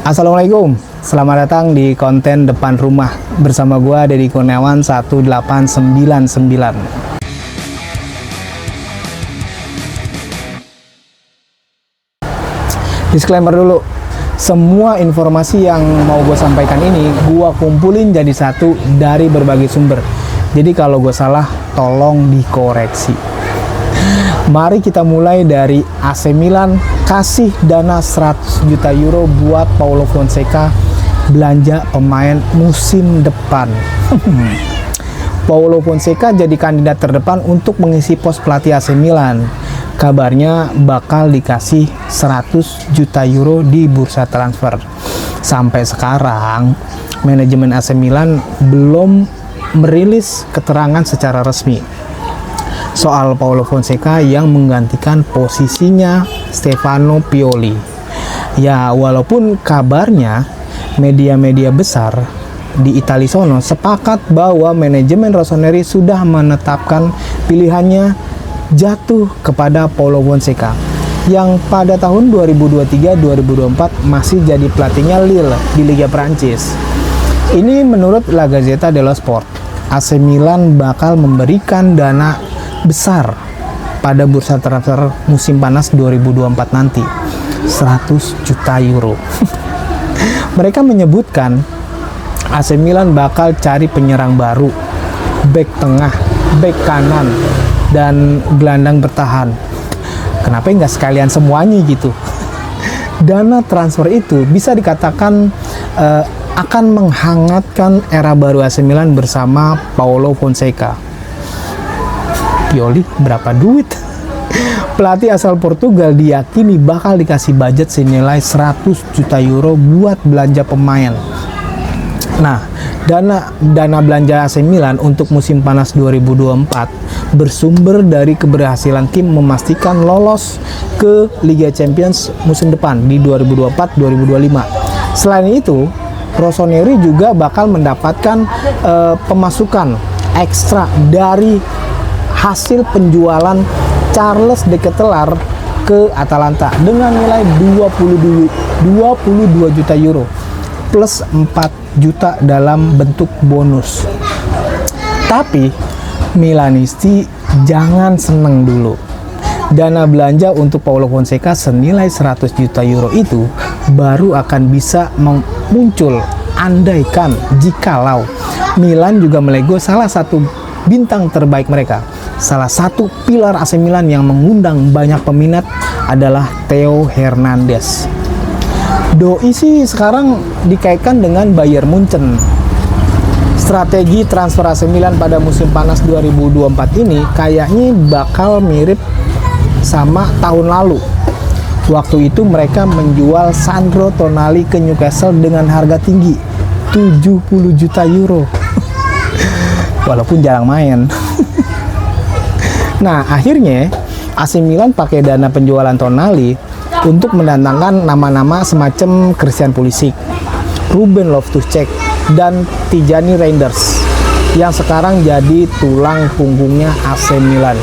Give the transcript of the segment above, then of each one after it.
Assalamualaikum, selamat datang di konten depan rumah bersama gua Deddy Kurniawan 1899. Disclaimer dulu, semua informasi yang mau gue sampaikan ini gua kumpulin jadi satu dari berbagai sumber. Jadi kalau gue salah, tolong dikoreksi. Mari kita mulai dari AC Milan kasih dana 100 juta euro buat Paulo Fonseca belanja pemain musim depan. Paulo Fonseca jadi kandidat terdepan untuk mengisi pos pelatih AC Milan. Kabarnya bakal dikasih 100 juta euro di bursa transfer. Sampai sekarang, manajemen AC Milan belum merilis keterangan secara resmi soal Paulo Fonseca yang menggantikan posisinya Stefano Pioli. Ya, walaupun kabarnya media-media besar di Italia sono sepakat bahwa manajemen Rossoneri sudah menetapkan pilihannya jatuh kepada Paulo Fonseca yang pada tahun 2023-2024 masih jadi pelatihnya Lille di Liga Prancis. Ini menurut La Gazzetta dello Sport. AC Milan bakal memberikan dana besar pada bursa transfer musim panas 2024 nanti, 100 juta euro. Mereka menyebutkan AC Milan bakal cari penyerang baru, bek tengah, bek kanan, dan gelandang bertahan. Kenapa nggak sekalian semuanya gitu? Dana transfer itu bisa dikatakan akan menghangatkan era baru AC Milan bersama Paulo Fonseca. Pioli berapa duit? Pelatih asal Portugal diyakini bakal dikasih budget senilai 100 juta euro buat belanja pemain. Nah, dana belanja AC Milan untuk musim panas 2024 bersumber dari keberhasilan tim memastikan lolos ke Liga Champions musim depan di 2024-2025. Selain itu, Rossoneri juga bakal mendapatkan pemasukan ekstra dari hasil penjualan Charles De Ketelaere ke Atalanta dengan nilai 22 juta euro plus 4 juta dalam bentuk bonus. Tapi Milanisti jangan seneng dulu. Dana belanja untuk Paulo Fonseca senilai 100 juta euro itu baru akan bisa muncul andaikan jikalau Milan juga melego salah satu bintang terbaik mereka. Salah satu pilar AC Milan yang mengundang banyak peminat adalah Theo Hernandez. Doi sih sekarang dikaitkan dengan Bayern Munchen. Strategi transfer AC Milan pada musim panas 2024 ini kayaknya bakal mirip sama tahun lalu. Waktu itu mereka menjual Sandro Tonali ke Newcastle dengan harga tinggi 70 juta euro. Walaupun jarang main. Nah, akhirnya AC Milan pakai dana penjualan Tonali untuk mendatangkan nama-nama semacam Christian Pulisic, Ruben Loftus-Cheek, dan Tijani Reinders yang sekarang jadi tulang punggungnya AC Milan.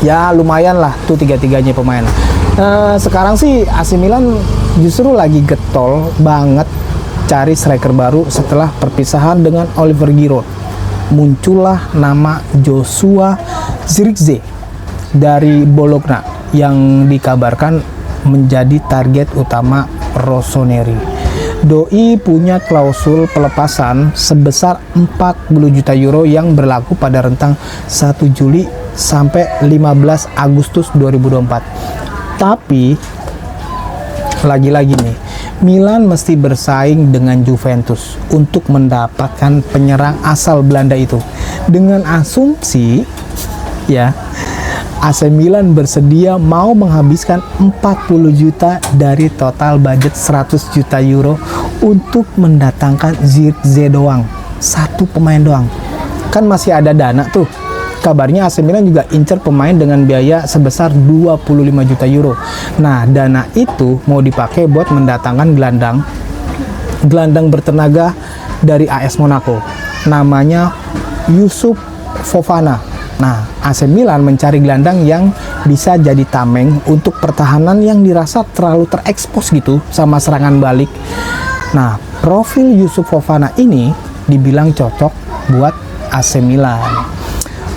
Ya lumayan lah tuh tiga-tiganya pemain. Sekarang sih AC Milan justru lagi getol banget cari striker baru setelah perpisahan dengan Oliver Giroud. Muncullah nama Joshua Zirkzee dari Bologna yang dikabarkan menjadi target utama Rossoneri. Doi punya klausul pelepasan sebesar 40 juta euro yang berlaku pada rentang 1 Juli sampai 15 Agustus 2024. Tapi lagi-lagi nih, Milan mesti bersaing dengan Juventus untuk mendapatkan penyerang asal Belanda itu. Dengan asumsi ya AC Milan bersedia mau menghabiskan 40 juta dari total budget 100 juta euro untuk mendatangkan Zirkzee doang. Satu pemain doang. Kan masih ada dana tuh. Kabarnya AC Milan juga incer pemain dengan biaya sebesar 25 juta euro. Nah, dana itu mau dipakai buat mendatangkan gelandang bertenaga dari AS Monaco. Namanya Youssouf Fofana. Nah, AC Milan mencari gelandang yang bisa jadi tameng untuk pertahanan yang dirasa terlalu terekspos gitu sama serangan balik. Nah, profil Yusuf Fofana ini dibilang cocok buat AC Milan.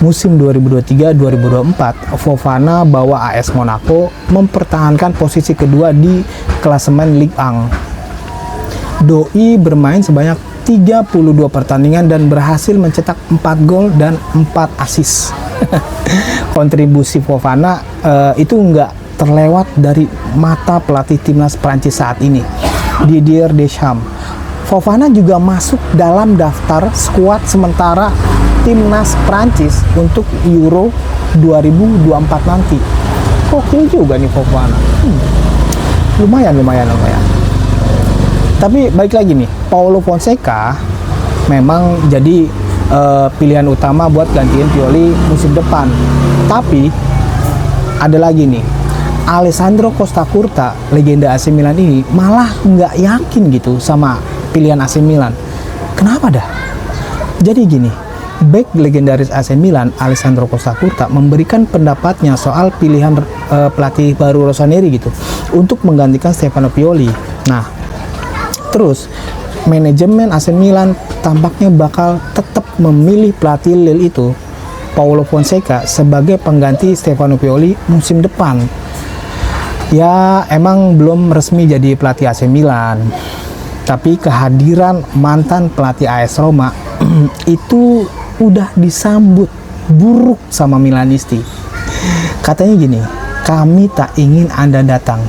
Musim 2023-2024, Fofana bawa AS Monaco mempertahankan posisi kedua di klasemen Ligue 1. Doi bermain sebanyak 32 pertandingan dan berhasil mencetak 4 gol dan 4 assist. Kontribusi Fofana itu nggak terlewat dari mata pelatih timnas Prancis saat ini, Didier Deschamps. Fofana juga masuk dalam daftar skuad sementara timnas Prancis untuk Euro 2024 nanti. Gokil juga nih Fofana. Lumayan. Tapi balik lagi nih, Paulo Fonseca memang jadi pilihan utama buat gantiin Pioli musim depan. Tapi ada lagi nih, Alessandro Costa Curta, legenda AC Milan ini malah nggak yakin gitu sama pilihan AC Milan. Kenapa dah? Jadi gini, bek legendaris AC Milan Alessandro Costa Curta memberikan pendapatnya soal pilihan pelatih baru Rossoneri gitu untuk menggantikan Stefano Pioli. Nah, terus manajemen AC Milan tampaknya bakal tetap memilih pelatih Lille itu, Paulo Fonseca, sebagai pengganti Stefano Pioli musim depan. Ya emang belum resmi jadi pelatih AC Milan, tapi kehadiran mantan pelatih AS Roma itu udah disambut buruk sama Milanisti. Katanya gini, kami tak ingin Anda datang.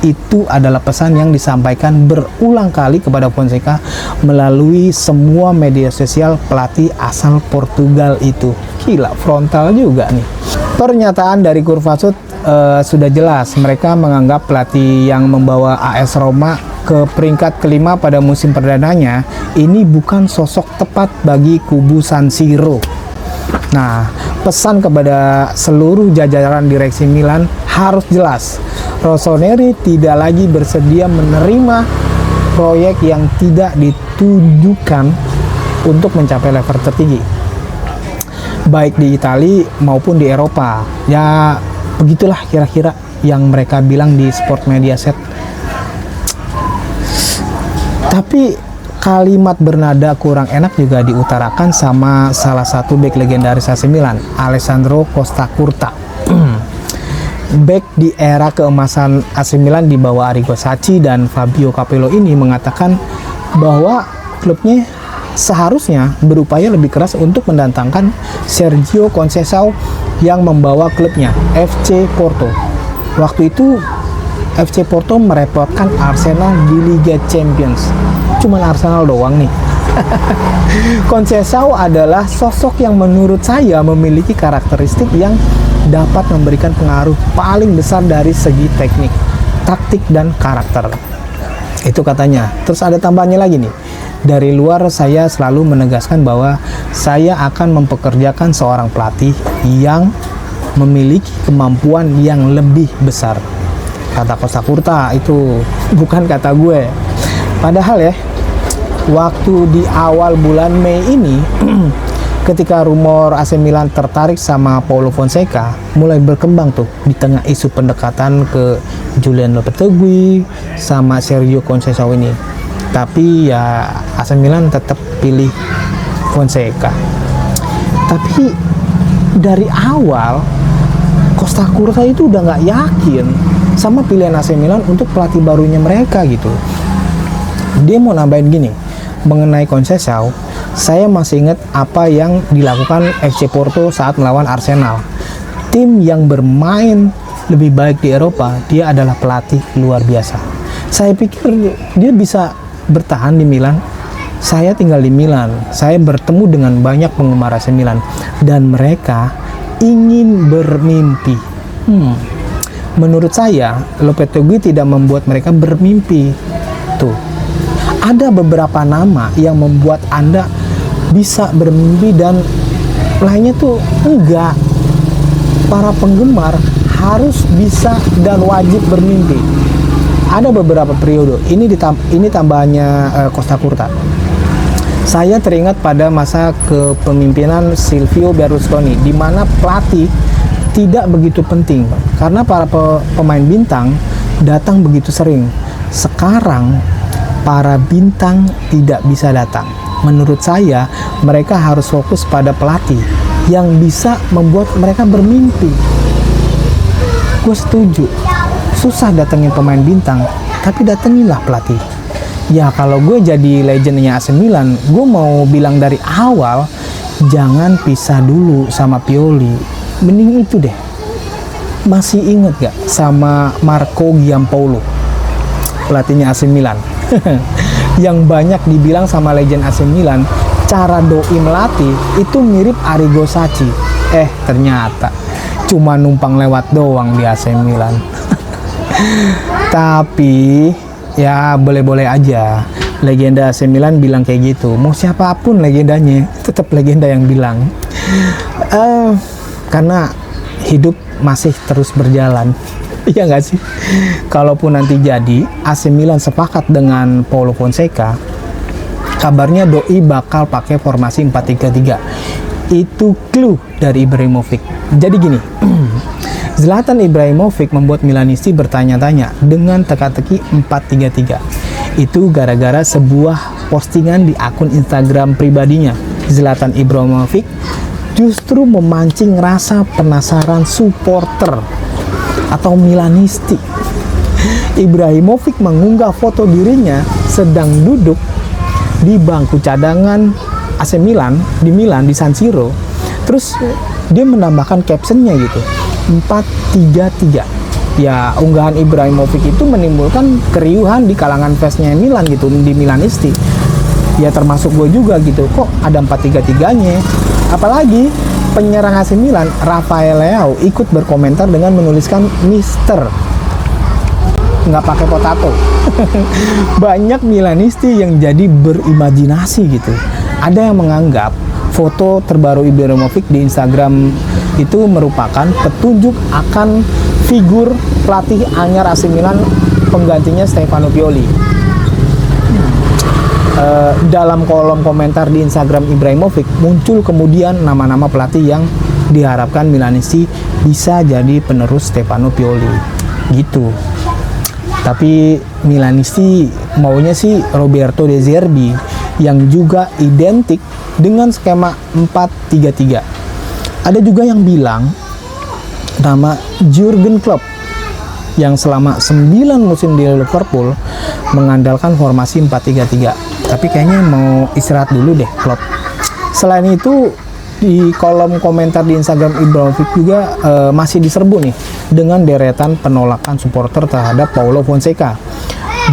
Itu adalah pesan yang disampaikan berulang kali kepada Fonseca melalui semua media sosial pelatih asal Portugal itu. Gila, frontal juga nih. Pernyataan dari Kurvasut sudah jelas. Mereka menganggap pelatih yang membawa AS Roma ke peringkat kelima pada musim perdananya ini bukan sosok tepat bagi kubu San Siro. Nah, pesan kepada seluruh jajaran direksi Milan harus jelas. Rossoneri tidak lagi bersedia menerima proyek yang tidak ditujukan untuk mencapai level tertinggi, baik di Italia maupun di Eropa. Ya, begitulah kira-kira yang mereka bilang di Sport Mediaset. Tapi kalimat bernada kurang enak juga diutarakan sama salah satu bek legendaris AC Milan, Alessandro Costa Curta. Bek di era keemasan AC Milan di bawah Arrigo Sacchi dan Fabio Capello ini mengatakan bahwa klubnya seharusnya berupaya lebih keras untuk mendatangkan Sergio Conceição yang membawa klubnya FC Porto. Waktu itu FC Porto merepotkan Arsenal di Liga Champions. Cuman Arsenal doang nih. Conceição adalah sosok yang menurut saya memiliki karakteristik yang dapat memberikan pengaruh paling besar dari segi teknik, taktik, dan karakter. Itu katanya. Terus ada tambahannya lagi nih. Dari luar saya selalu menegaskan bahwa saya akan mempekerjakan seorang pelatih yang memiliki kemampuan yang lebih besar. Kata Costa Curta, itu bukan kata gue. Padahal ya, waktu di awal bulan Mei ini ketika rumor AC Milan tertarik sama Paulo Fonseca, mulai berkembang tuh di tengah isu pendekatan ke Julian Lopetegui sama Sergio Conceição ini. Tapi ya AC Milan tetap pilih Fonseca. Tapi dari awal Costa Curta itu udah nggak yakin sama pilihan AC Milan untuk pelatih barunya mereka gitu. Dia mau nambahin gini, mengenai Conceição, saya masih ingat apa yang dilakukan FC Porto saat melawan Arsenal. Tim yang bermain lebih baik di Eropa, dia adalah pelatih luar biasa. Saya pikir dia bisa bertahan di Milan. Saya tinggal di Milan, saya bertemu dengan banyak penggemar AC Milan dan mereka ingin bermimpi. Menurut saya, Lopetegui tidak membuat mereka bermimpi. Tuh, ada beberapa nama yang membuat Anda bisa bermimpi dan lainnya tuh enggak. Para penggemar harus bisa dan wajib bermimpi. Ada beberapa periode. Ini tambahannya Costa Curta. Saya teringat pada masa kepemimpinan Silvio Berlusconi, di mana pelatih tidak begitu penting karena para pemain bintang datang begitu sering. Sekarang para bintang tidak bisa datang. Menurut saya, mereka harus fokus pada pelatih yang bisa membuat mereka bermimpi. Gue setuju, susah datengin pemain bintang, tapi datenginlah pelatih. Ya kalau gue jadi legendnya AC Milan, gue mau bilang dari awal, jangan pisah dulu sama Pioli. Mending itu deh. Masih inget gak sama Marco Giampaolo, pelatihnya AC Milan? Yang banyak dibilang sama legend AC Milan, cara doi melatih itu mirip Arrigo Sacchi. Ternyata cuma numpang lewat doang di AC Milan. Tapi ya boleh-boleh aja. Legenda AC Milan bilang kayak gitu. Mau siapapun legendanya, tetap legenda yang bilang. Karena hidup masih terus berjalan. Iya nggak sih? Kalaupun nanti jadi AC Milan sepakat dengan Paulo Fonseca, kabarnya doi bakal pakai formasi 4-3-3. Itu clue dari Ibrahimovic. Jadi gini, Zlatan Ibrahimovic membuat Milanisti bertanya-tanya dengan teka-teki 4-3-3. Itu gara-gara sebuah postingan di akun Instagram pribadinya. Zlatan Ibrahimovic justru memancing rasa penasaran supporter atau Milanisti. Ibrahimovic mengunggah foto dirinya sedang duduk di bangku cadangan AC Milan di San Siro. Terus dia menambahkan captionnya gitu, 4-3-3. Ya, unggahan Ibrahimovic itu menimbulkan keriuhan di kalangan fansnya Milan gitu, di Milanisti. Ya termasuk gue juga gitu, kok ada 4-3-3-nya. Apalagi penyerang AC Milan, Rafael Leao, ikut berkomentar dengan menuliskan Mister, nggak pakai potato. Banyak Milanisti yang jadi berimajinasi gitu. Ada yang menganggap foto terbaru Ibrahimovic di Instagram itu merupakan petunjuk akan figur pelatih anyar AC Milan penggantinya Stefano Pioli. Dalam kolom komentar di Instagram Ibrahimovic muncul kemudian nama-nama pelatih yang diharapkan Milanisti bisa jadi penerus Stefano Pioli gitu. Tapi Milanisti maunya sih Roberto De Zerbi yang juga identik dengan skema 4-3-3. Ada juga yang bilang nama Jurgen Klopp yang selama 9 musim di Liverpool mengandalkan formasi 4-3-3. Tapi kayaknya mau istirahat dulu deh Klopp. Selain itu, di kolom komentar di Instagram Ibrahimovic juga masih diserbu nih dengan deretan penolakan supporter terhadap Paulo Fonseca.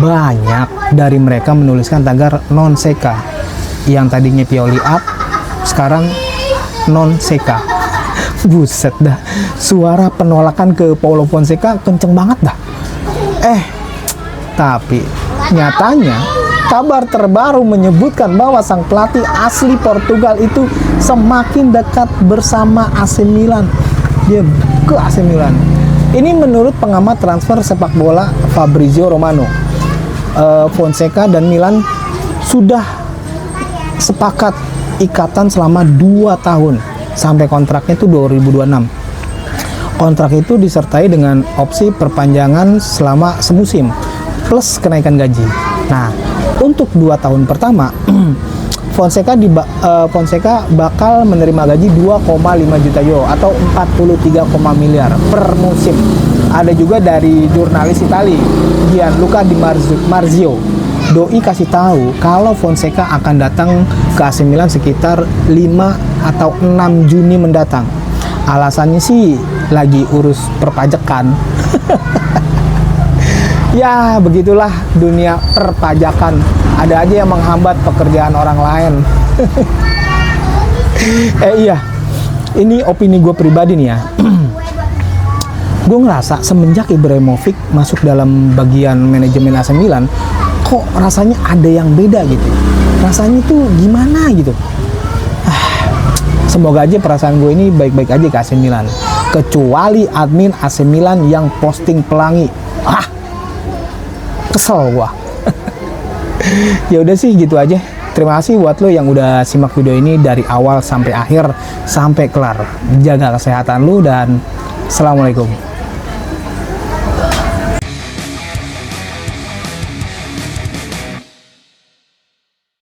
Banyak dari mereka menuliskan tagar non Seca. Yang tadinya Pioli up, sekarang non Seca. Buset dah, suara penolakan ke Paulo Fonseca kenceng banget dah. Tapi nyatanya kabar terbaru menyebutkan bahwa sang pelatih asli Portugal itu semakin dekat bersama AC Milan. Dia ke AC Milan. Ini menurut pengamat transfer sepak bola Fabrizio Romano. Fonseca dan Milan sudah sepakat ikatan selama 2 tahun sampai kontraknya itu 2026. Kontrak itu disertai dengan opsi perpanjangan selama semusim plus kenaikan gaji. Nah, untuk 2 tahun pertama Fonseca bakal menerima gaji 2,5 juta euro atau 43, miliar per musim. Ada juga dari jurnalis Itali Gianluca Di Marzio. Doi kasih tahu kalau Fonseca akan datang ke AC Milan sekitar 5 atau 6 Juni mendatang. Alasannya sih lagi urus perpajakan. Ya, begitulah dunia perpajakan. Ada aja yang menghambat pekerjaan orang lain. Iya, ini opini gue pribadi nih ya. Gue ngerasa semenjak Ibrahimovic masuk dalam bagian manajemen AC Milan, kok rasanya ada yang beda gitu. Rasanya tuh gimana gitu. Semoga aja perasaan gue ini baik-baik aja ke AC Milan. Kecuali admin AC Milan yang posting pelangi. Kesel gua. Ya udah sih gitu aja. Terima kasih buat lo yang udah simak video ini dari awal sampai akhir sampai kelar. Jaga kesehatan lo dan assalamualaikum.